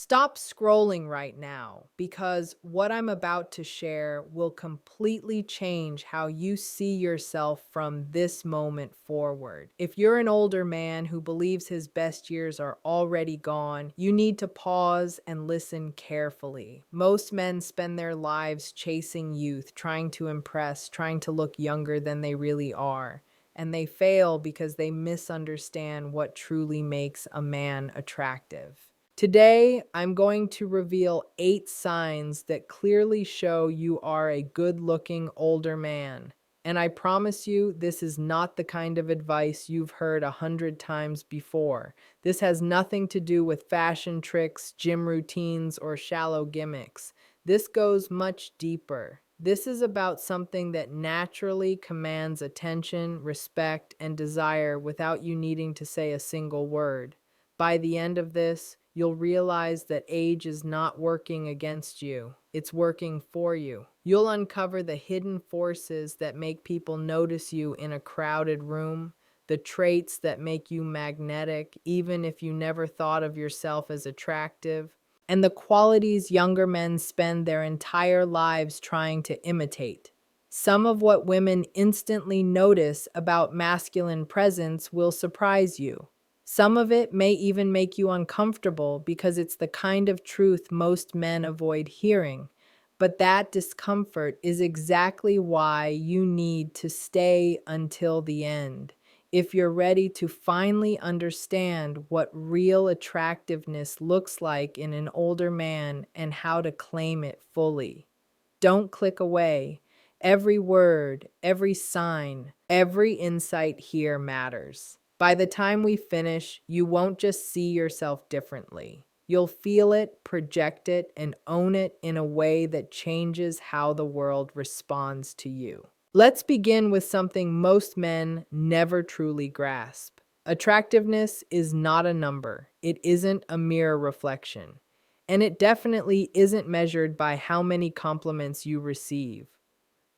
Stop scrolling right now because what I'm about to share will completely change how you see yourself from this moment forward. If you're an older man who believes his best years are already gone, you need to pause and listen carefully. Most men spend their lives chasing youth, trying to impress, trying to look younger than they really are. And they fail because they misunderstand what truly makes a man attractive. Today, I'm going to reveal 8 signs that clearly show you are a good looking older man. And I promise you, this is not the kind of advice you've heard 100 times before. This has nothing to do with fashion tricks, gym routines, or shallow gimmicks. This goes much deeper. This is about something that naturally commands attention, respect, and desire without you needing to say a single word. By the end of this, you'll realize that age is not working against you, it's working for you. You'll uncover the hidden forces that make people notice you in a crowded room, the traits that make you magnetic, even if you never thought of yourself as attractive, and the qualities younger men spend their entire lives trying to imitate. Some of what women instantly notice about masculine presence will surprise you. Some of it may even make you uncomfortable because it's the kind of truth most men avoid hearing. But that discomfort is exactly why you need to stay until the end. If you're ready to finally understand what real attractiveness looks like in an older man and how to claim it fully. Don't click away. Every word, every sign, every insight here matters. By the time we finish, you won't just see yourself differently. You'll feel it, project it, and own it in a way that changes how the world responds to you. Let's begin with something most men never truly grasp. Attractiveness is not a number, it isn't a mere reflection. And it definitely isn't measured by how many compliments you receive.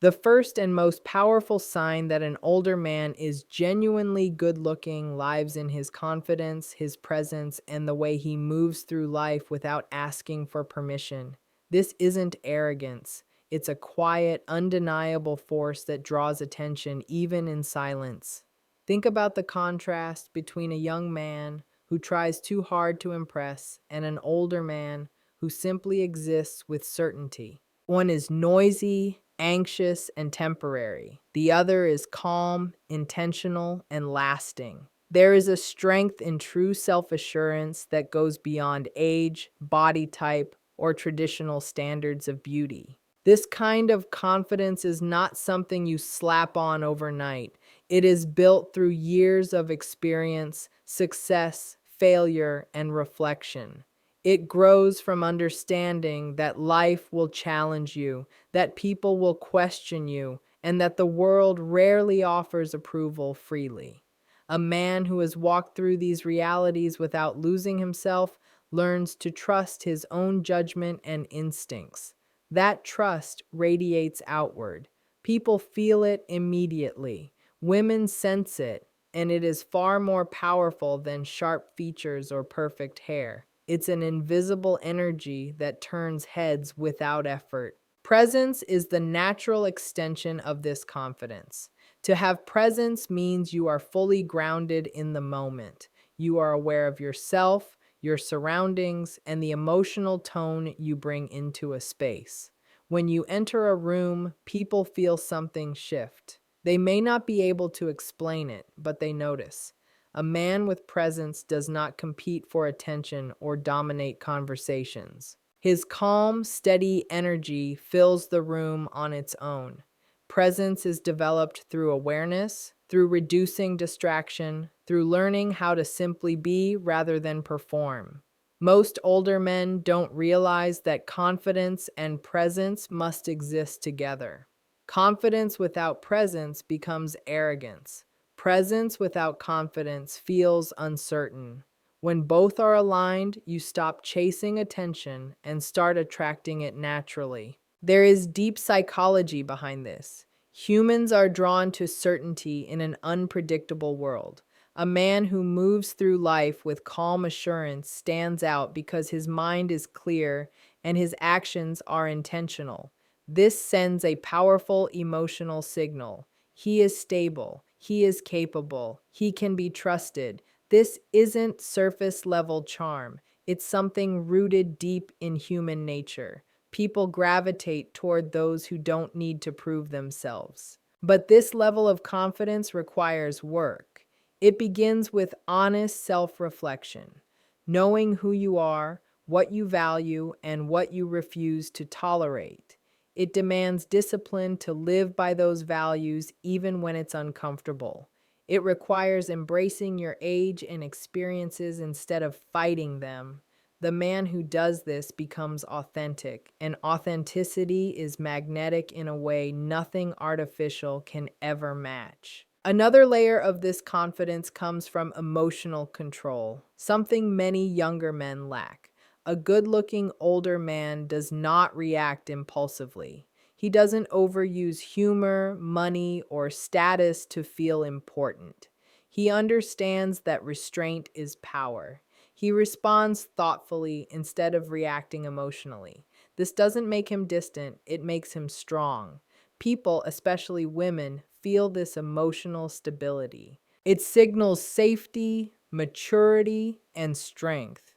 The first and most powerful sign that an older man is genuinely good looking lies in his confidence, his presence, and the way he moves through life without asking for permission. This isn't arrogance, it's a quiet, undeniable force that draws attention even in silence. Think about the contrast between a young man who tries too hard to impress and an older man who simply exists with certainty. One is noisy, anxious, and temporary. The other is calm, intentional, and lasting. There is a strength in true self assurance that goes beyond age, body type, or traditional standards of beauty. This kind of confidence is not something you slap on overnight. It is built through years of experience, success, failure, and reflection. It grows from understanding that life will challenge you, that people will question you, and that the world rarely offers approval freely. A man who has walked through these realities without losing himself learns to trust his own judgment and instincts. That trust radiates outward. People feel it immediately. Women sense it, and it is far more powerful than sharp features or perfect hair. It's an invisible energy that turns heads without effort. Presence is the natural extension of this confidence. To have presence means you are fully grounded in the moment. You are aware of yourself, your surroundings, and the emotional tone you bring into a space. When you enter a room, people feel something shift. They may not be able to explain it, but they notice. A man with presence does not compete for attention or dominate conversations. His calm, steady energy fills the room on its own. Presence is developed through awareness, through reducing distraction, through learning how to simply be rather than perform. Most older men don't realize that confidence and presence must exist together. Confidence without presence becomes arrogance. Presence without confidence feels uncertain. When both are aligned, you stop chasing attention and start attracting it naturally. There is deep psychology behind this. Humans are drawn to certainty in an unpredictable world. A man who moves through life with calm assurance stands out because his mind is clear and his actions are intentional. This sends a powerful emotional signal. He is stable, he is capable, he can be trusted. This isn't surface level charm, it's something rooted deep in human nature. People gravitate toward those who don't need to prove themselves. But this level of confidence requires work. It begins with honest self reflection, knowing who you are, what you value, and what you refuse to tolerate. It demands discipline to live by those values even when it's uncomfortable. It requires embracing your age and experiences instead of fighting them. The man who does this becomes authentic, and authenticity is magnetic in a way nothing artificial can ever match. Another layer of this confidence comes from emotional control, something many younger men lack. A good looking older man does not react impulsively. He doesn't overuse humor, money, or status to feel important. He understands that restraint is power. He responds thoughtfully instead of reacting emotionally. This doesn't make him distant, it makes him strong. People, especially women, feel this emotional stability. It signals safety, maturity, and strength.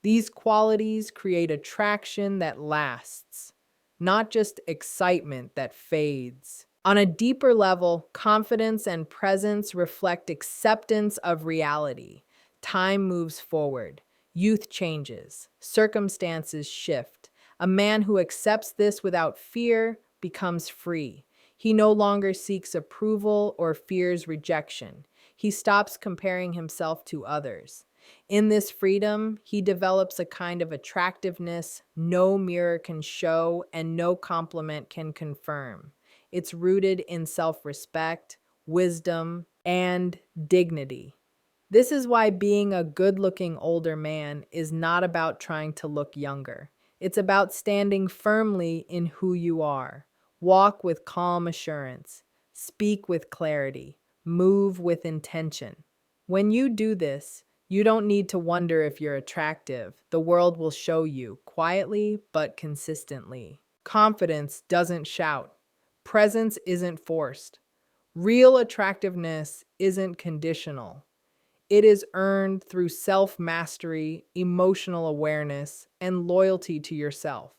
These qualities create attraction that lasts, not just excitement that fades. On a deeper level, confidence and presence reflect acceptance of reality. Time moves forward, youth changes, circumstances shift. A man who accepts this without fear becomes free. He no longer seeks approval or fears rejection. He stops comparing himself to others. In this freedom, he develops a kind of attractiveness no mirror can show and no compliment can confirm. It's rooted in self respect, wisdom, and dignity. This is why being a good looking older man is not about trying to look younger. It's about standing firmly in who you are. Walk with calm assurance, speak with clarity, move with intention. When you do this, you don't need to wonder if you're attractive. The world will show you, quietly but consistently. Confidence doesn't shout. Presence isn't forced. Real attractiveness isn't conditional. It is earned through self mastery, emotional awareness, and loyalty to yourself.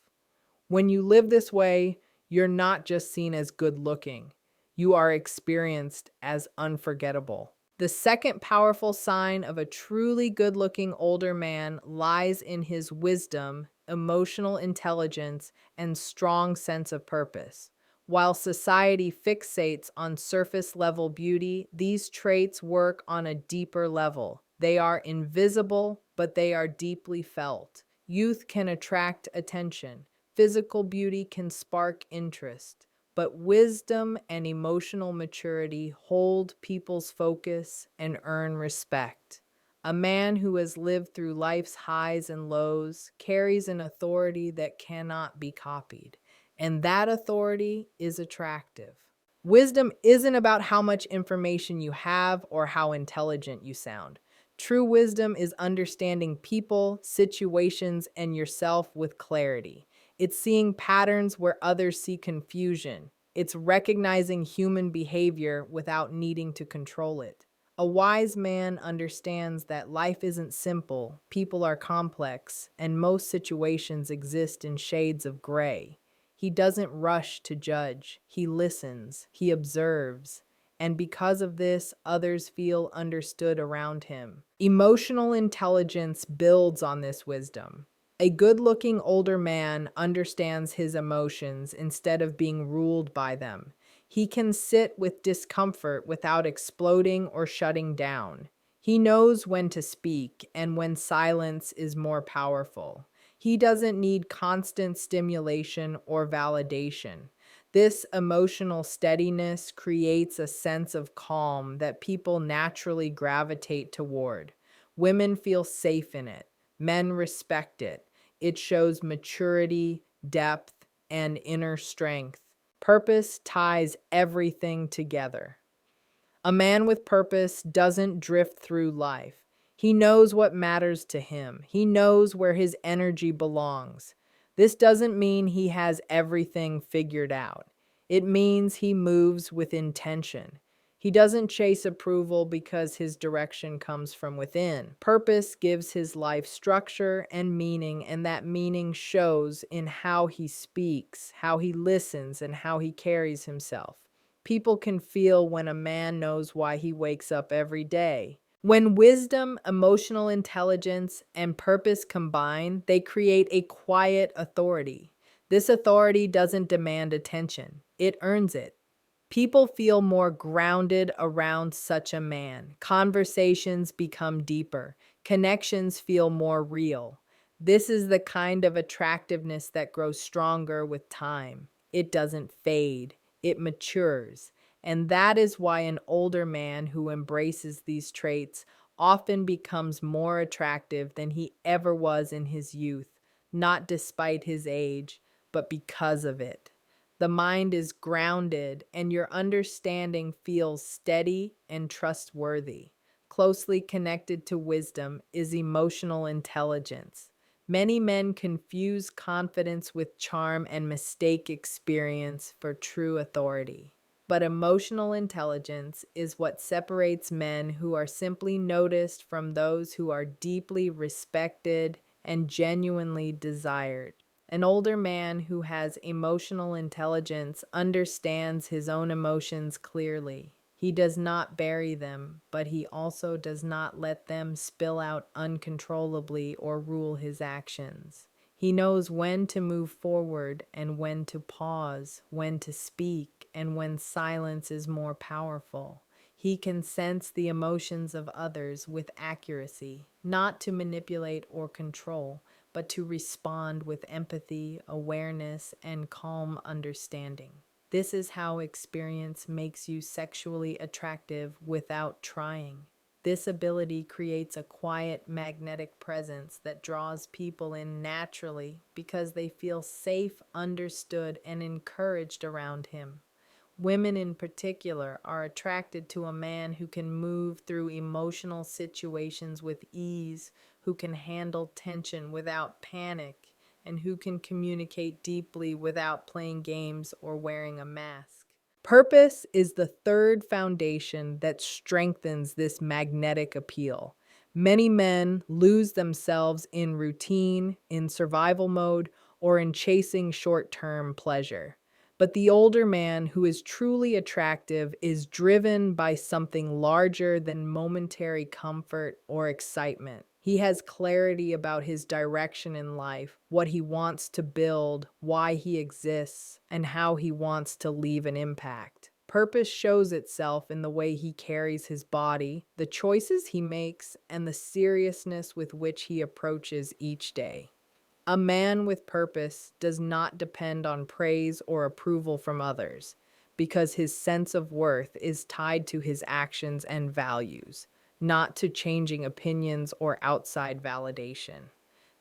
When you live this way, you're not just seen as good looking, you are experienced as unforgettable. The second powerful sign of a truly good looking older man lies in his wisdom, emotional intelligence, and strong sense of purpose. While society fixates on surface level beauty, these traits work on a deeper level. They are invisible, but they are deeply felt. Youth can attract attention. Physical beauty can spark interest, but wisdom and emotional maturity hold people's focus and earn respect. A man who has lived through life's highs and lows carries an authority that cannot be copied, and that authority is attractive. Wisdom isn't about how much information you have or how intelligent you sound. True wisdom is understanding people, situations, and yourself with clarity. It's seeing patterns where others see confusion. It's recognizing human behavior without needing to control it. A wise man understands that life isn't simple, people are complex, and most situations exist in shades of gray. He doesn't rush to judge, he listens, he observes, and because of this, others feel understood around him. Emotional intelligence builds on this wisdom. A good looking older man understands his emotions instead of being ruled by them. He can sit with discomfort without exploding or shutting down. He knows when to speak and when silence is more powerful. He doesn't need constant stimulation or validation. This emotional steadiness creates a sense of calm that people naturally gravitate toward. Women feel safe in it. Men respect it. It shows maturity, depth, and inner strength. Purpose ties everything together. A man with purpose doesn't drift through life. He knows what matters to him. He knows where his energy belongs. This doesn't mean he has everything figured out. It means he moves with intention. He doesn't chase approval because his direction comes from within. Purpose gives his life structure and meaning, and that meaning shows in how he speaks, how he listens, and how he carries himself. People can feel when a man knows why he wakes up every day. When wisdom, emotional intelligence, and purpose combine, they create a quiet authority. This authority doesn't demand attention, it earns it. People feel more grounded around such a man. Conversations become deeper. Connections feel more real. This is the kind of attractiveness that grows stronger with time. It doesn't fade, it matures. And that is why an older man who embraces these traits often becomes more attractive than he ever was in his youth, not despite his age, but because of it. The mind is grounded, and your understanding feels steady and trustworthy. Closely connected to wisdom is emotional intelligence. Many men confuse confidence with charm and mistake experience for true authority. But emotional intelligence is what separates men who are simply noticed from those who are deeply respected and genuinely desired. An older man who has emotional intelligence understands his own emotions clearly. He does not bury them, but he also does not let them spill out uncontrollably or rule his actions. He knows when to move forward and when to pause, when to speak, and when silence is more powerful. He can sense the emotions of others with accuracy, not to manipulate or control, but to respond with empathy, awareness, and calm understanding. This is how experience makes you sexually attractive without trying. This ability creates a quiet, magnetic presence that draws people in naturally because they feel safe, understood, and encouraged around him. Women in particular are attracted to a man who can move through emotional situations with ease, who can handle tension without panic, and who can communicate deeply without playing games or wearing a mask. Purpose is the third foundation that strengthens this magnetic appeal. Many men lose themselves in routine, in survival mode, or in chasing short term pleasure. But the older man who is truly attractive is driven by something larger than momentary comfort or excitement. He has clarity about his direction in life, what he wants to build, why he exists, and how he wants to leave an impact. Purpose shows itself in the way he carries his body, the choices he makes, and the seriousness with which he approaches each day. A man with purpose does not depend on praise or approval from others because his sense of worth is tied to his actions and values, not to changing opinions or outside validation.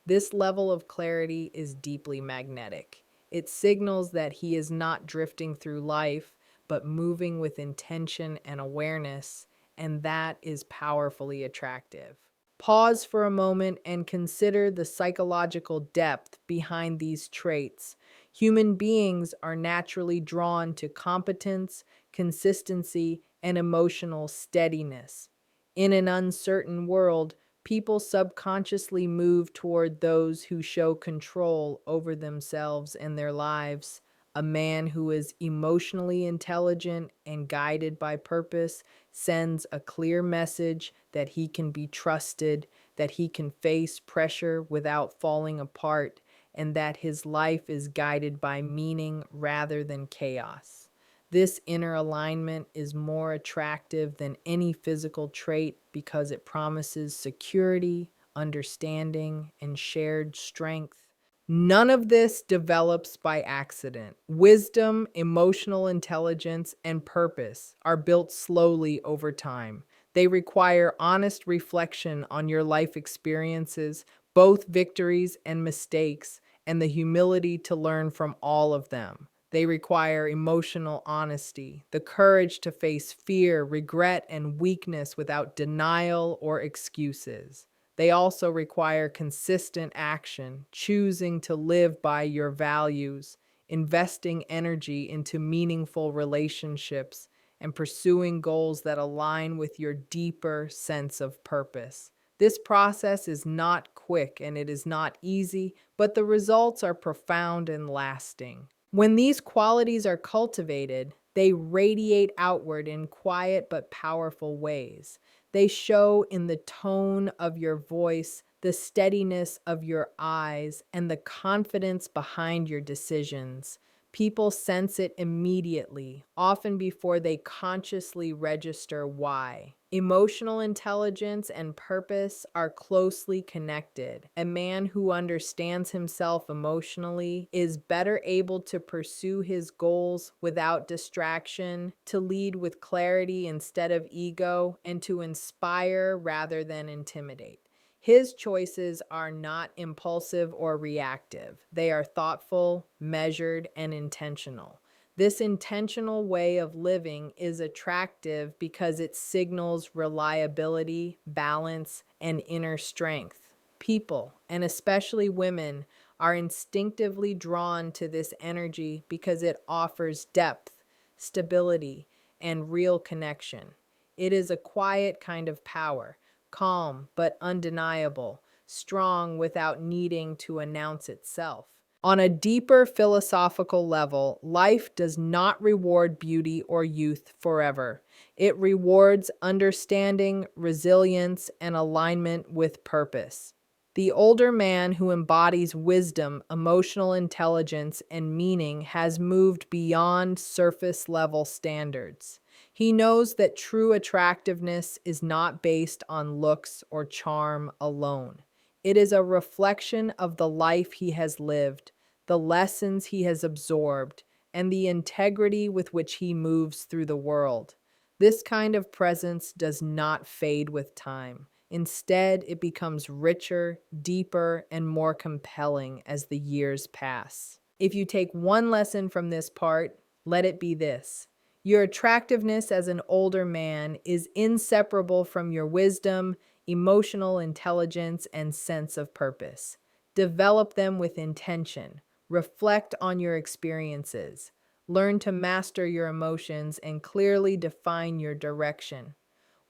This level of clarity is deeply magnetic. It signals that he is not drifting through life, but moving with intention and awareness, and that is powerfully attractive. Pause for a moment and consider the psychological depth behind these traits. Human beings are naturally drawn to competence, consistency, and emotional steadiness. In an uncertain world, people subconsciously move toward those who show control over themselves and their lives. A man who is emotionally intelligent and guided by purpose sends a clear message that he can be trusted, that he can face pressure without falling apart, and that his life is guided by meaning rather than chaos. This inner alignment is more attractive than any physical trait because it promises security, understanding, and shared strength. None of this develops by accident. Wisdom, emotional intelligence, and purpose are built slowly over time. They require honest reflection on your life experiences, both victories and mistakes, and the humility to learn from all of them. They require emotional honesty, the courage to face fear, regret, and weakness without denial or excuses. They also require consistent action, choosing to live by your values, investing energy into meaningful relationships, and pursuing goals that align with your deeper sense of purpose. This process is not quick and it is not easy, but the results are profound and lasting. When these qualities are cultivated, they radiate outward in quiet but powerful ways. They show in the tone of your voice, the steadiness of your eyes, and the confidence behind your decisions. People sense it immediately, often before they consciously register why. Emotional intelligence and purpose are closely connected. A man who understands himself emotionally is better able to pursue his goals without distraction, to lead with clarity instead of ego, and to inspire rather than intimidate. His choices are not impulsive or reactive. They are thoughtful, measured, and intentional. This intentional way of living is attractive because it signals reliability, balance, and inner strength. People, and especially women, are instinctively drawn to this energy because it offers depth, stability, and real connection. It is a quiet kind of power, calm but undeniable, strong without needing to announce itself. On a deeper philosophical level, life does not reward beauty or youth forever. It rewards understanding, resilience, and alignment with purpose. The older man who embodies wisdom, emotional intelligence, and meaning has moved beyond surface level standards. He knows that true attractiveness is not based on looks or charm alone. It is a reflection of the life he has lived, the lessons he has absorbed, and the integrity with which he moves through the world. This kind of presence does not fade with time. Instead, it becomes richer, deeper, and more compelling as the years pass. If you take one lesson from this part, let it be this. Your attractiveness as an older man is inseparable from your wisdom, emotional intelligence, and sense of purpose. Develop them with intention. Reflect on your experiences. Learn to master your emotions and clearly define your direction.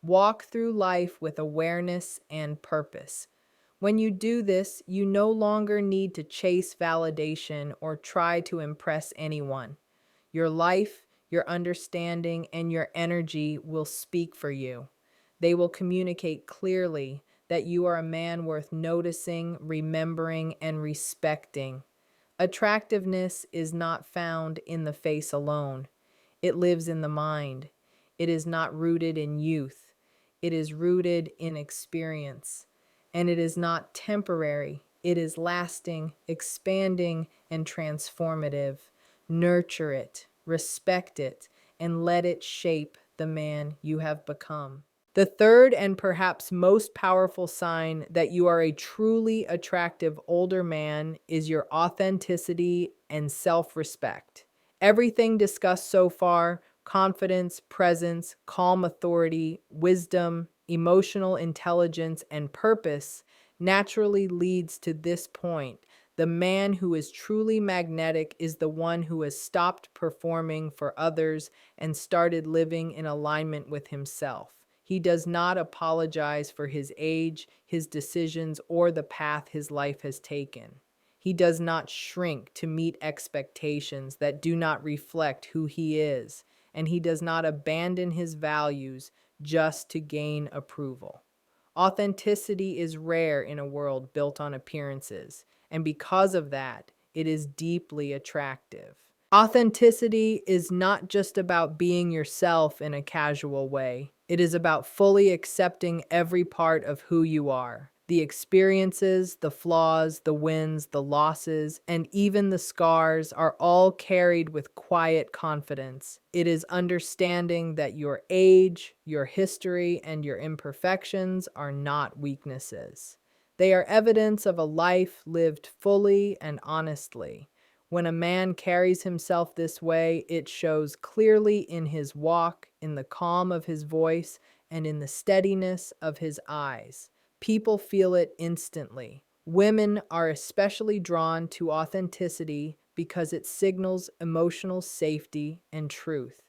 Walk through life with awareness and purpose. When you do this, you no longer need to chase validation or try to impress anyone. Your life, your understanding, and your energy will speak for you. They will communicate clearly that you are a man worth noticing, remembering, and respecting. Attractiveness is not found in the face alone. It lives in the mind. It is not rooted in youth. It is rooted in experience. And it is not temporary. It is lasting, expanding, and transformative. Nurture it, respect it, and let it shape the man you have become. The third and perhaps most powerful sign that you are a truly attractive older man is your authenticity and self-respect. Everything discussed so far, confidence, presence, calm authority, wisdom, emotional intelligence, and purpose, naturally leads to this point. The man who is truly magnetic is the one who has stopped performing for others and started living in alignment with himself. He does not apologize for his age, his decisions, or the path his life has taken. He does not shrink to meet expectations that do not reflect who he is, and he does not abandon his values just to gain approval. Authenticity is rare in a world built on appearances, and because of that, it is deeply attractive. Authenticity is not just about being yourself in a casual way. It is about fully accepting every part of who you are. The experiences, the flaws, the wins, the losses, and even the scars are all carried with quiet confidence. It is understanding that your age, your history, and your imperfections are not weaknesses. They are evidence of a life lived fully and honestly. When a man carries himself this way, it shows clearly in his walk, in the calm of his voice, and in the steadiness of his eyes. People feel it instantly. Women are especially drawn to authenticity because it signals emotional safety and truth.